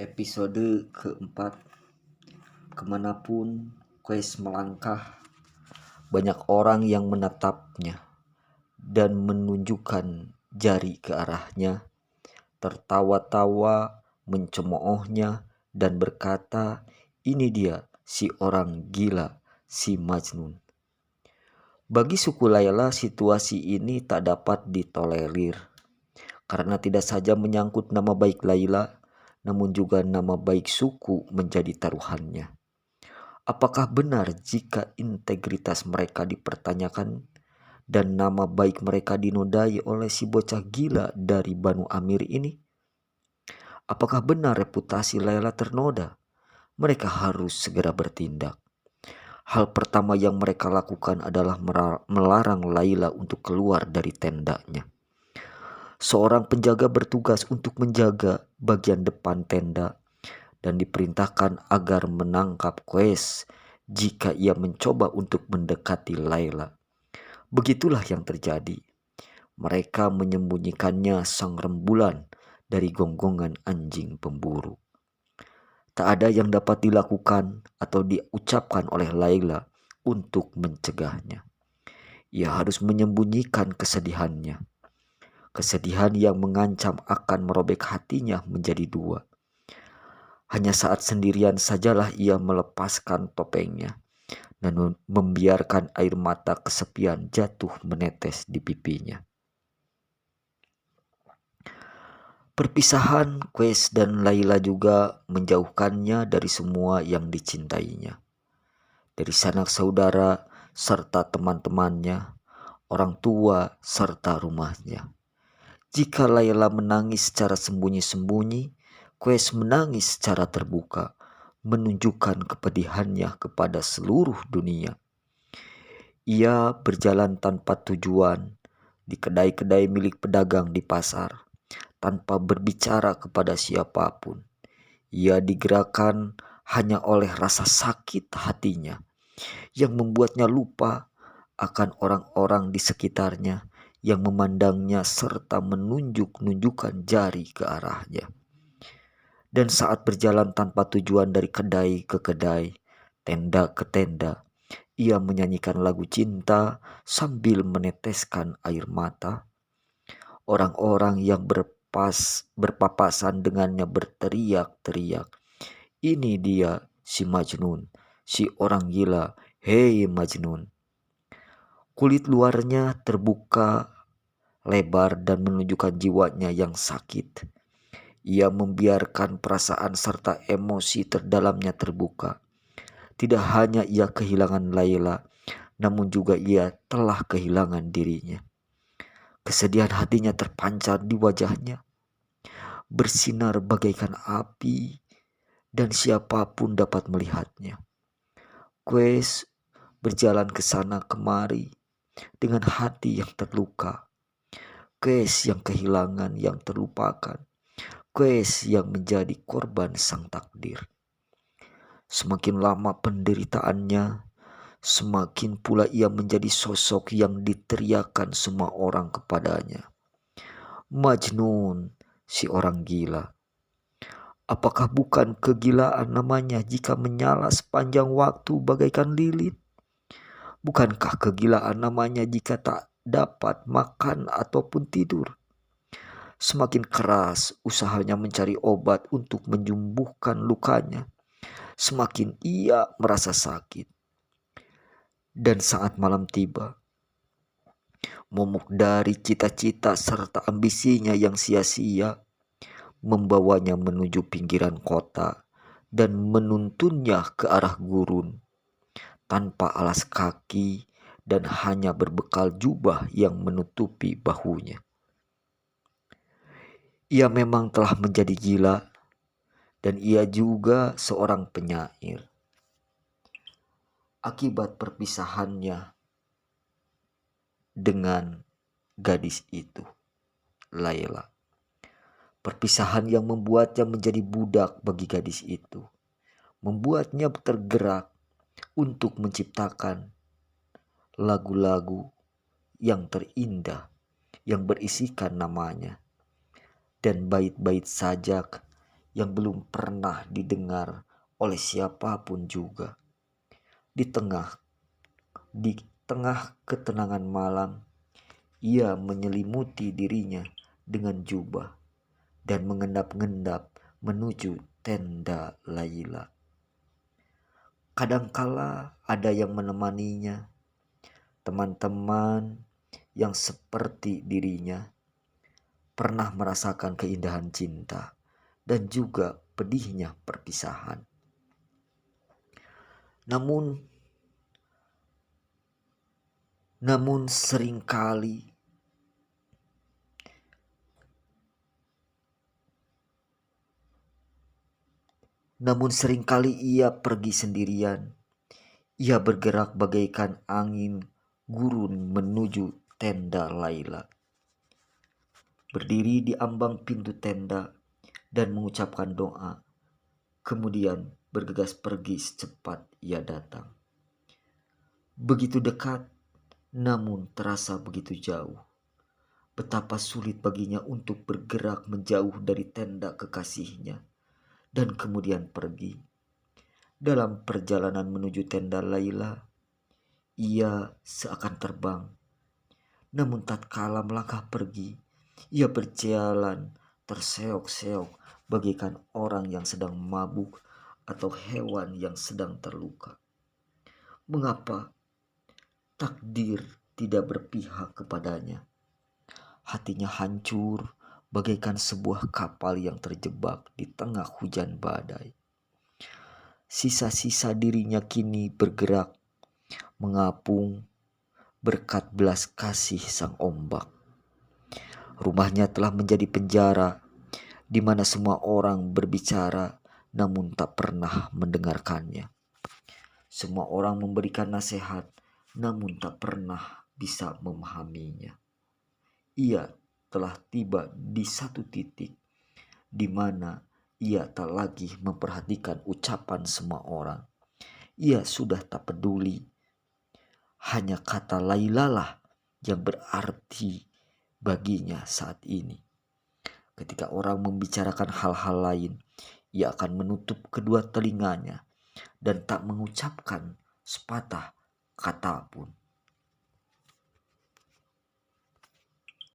Episode keempat. Kemanapun Quest melangkah, banyak orang yang menatapnya dan menunjukkan jari ke arahnya, tertawa-tawa, mencemoohnya, dan berkata, "Ini dia si orang gila, si Majnun." Bagi suku Layla, situasi ini tak dapat ditolerir karena tidak saja menyangkut nama baik Layla, namun juga nama baik suku menjadi taruhannya. Apakah benar jika integritas mereka dipertanyakan dan nama baik mereka dinodai oleh si bocah gila dari Banu Amir ini? Apakah benar reputasi Layla ternoda? Mereka harus segera bertindak. Hal pertama yang mereka lakukan adalah melarang Layla untuk keluar dari tendanya. Seorang penjaga bertugas untuk menjaga bagian depan tenda dan diperintahkan agar menangkap Quest jika ia mencoba untuk mendekati Layla. Begitulah yang terjadi. Mereka menyembunyikannya sang rembulan dari gonggongan anjing pemburu. Tak ada yang dapat dilakukan atau diucapkan oleh Layla untuk mencegahnya. Ia harus menyembunyikan kesedihannya. Kesedihan yang mengancam akan merobek hatinya menjadi dua. Hanya saat sendirian sajalah ia melepaskan topengnya dan membiarkan air mata kesepian jatuh menetes di pipinya. Perpisahan Quest dan Layla juga menjauhkannya dari semua yang dicintainya. Dari sanak saudara serta teman-temannya, orang tua serta rumahnya. Jika Layla menangis secara sembunyi-sembunyi, Quest menangis secara terbuka, menunjukkan kepedihannya kepada seluruh dunia. Ia berjalan tanpa tujuan di kedai-kedai milik pedagang di pasar, tanpa berbicara kepada siapapun. Ia digerakkan hanya oleh rasa sakit hatinya yang membuatnya lupa akan orang-orang di sekitarnya yang memandangnya serta menunjuk-nunjukkan jari ke arahnya. Dan saat berjalan tanpa tujuan dari kedai ke kedai, tenda ke tenda, ia menyanyikan lagu cinta sambil meneteskan air mata. Orang-orang yang berpapasan dengannya berteriak-teriak, "Ini dia si Majnun, si orang gila, hei Majnun." Kulit luarnya terbuka lebar dan menunjukkan jiwanya yang sakit. Ia membiarkan perasaan serta emosi terdalamnya terbuka. Tidak hanya ia kehilangan Layla, namun juga ia telah kehilangan dirinya. Kesedihan hatinya terpancar di wajahnya, bersinar bagaikan api, dan siapapun dapat melihatnya. Quest berjalan ke sana kemari dengan hati yang terluka. Quest yang kehilangan, yang terlupakan. Quest yang menjadi korban sang takdir. Semakin lama penderitaannya, semakin pula ia menjadi sosok yang diteriakan semua orang kepadanya. Majnun, si orang gila. Apakah bukan kegilaan namanya jika menyala sepanjang waktu bagaikan lilin? Bukankah kegilaan namanya jika tak dapat makan ataupun tidur? Semakin keras usahanya mencari obat untuk menyembuhkan lukanya, semakin ia merasa sakit. Dan saat malam tiba, momok dari cita-cita serta ambisinya yang sia-sia membawanya menuju pinggiran kota dan menuntunnya ke arah gurun tanpa alas kaki dan hanya berbekal jubah yang menutupi bahunya. Ia memang telah menjadi gila dan ia juga seorang penyair. Akibat perpisahannya dengan gadis itu, Layla. Perpisahan yang membuatnya menjadi budak bagi gadis itu. Membuatnya tergerak untuk menciptakan lagu-lagu yang terindah yang berisikan namanya. Dan bait-bait sajak yang belum pernah didengar oleh siapapun juga. Di tengah ketenangan malam, ia menyelimuti dirinya dengan jubah dan mengendap-endap menuju tenda Laila. Kadangkala ada yang menemaninya, teman-teman yang seperti dirinya pernah merasakan keindahan cinta dan juga pedihnya perpisahan. Namun seringkali ia pergi sendirian. Ia bergerak bagaikan angin gurun menuju tenda Laila. Berdiri di ambang pintu tenda dan mengucapkan doa. Kemudian bergegas pergi secepat ia datang. Begitu dekat, namun terasa begitu jauh. Betapa sulit baginya untuk bergerak menjauh dari tenda kekasihnya dan kemudian pergi. Dalam perjalanan menuju tenda Laila, ia seakan terbang. Namun tatkala melangkah pergi, ia berjalan terseok-seok bagaikan orang yang sedang mabuk atau hewan yang sedang terluka. Mengapa takdir tidak berpihak kepadanya? Hatinya hancur bagaikan sebuah kapal yang terjebak di tengah hujan badai. Sisa-sisa dirinya kini bergerak, mengapung berkat belas kasih sang ombak. Rumahnya telah menjadi penjara di mana semua orang berbicara namun tak pernah mendengarkannya. Semua orang memberikan nasihat namun tak pernah bisa memahaminya. Ia telah tiba di satu titik di mana ia tak lagi memperhatikan ucapan semua orang. Ia sudah tak peduli. Hanya kata Laila lah yang berarti baginya saat ini. Ketika orang membicarakan hal-hal lain, ia akan menutup kedua telinganya dan tak mengucapkan sepatah kata pun.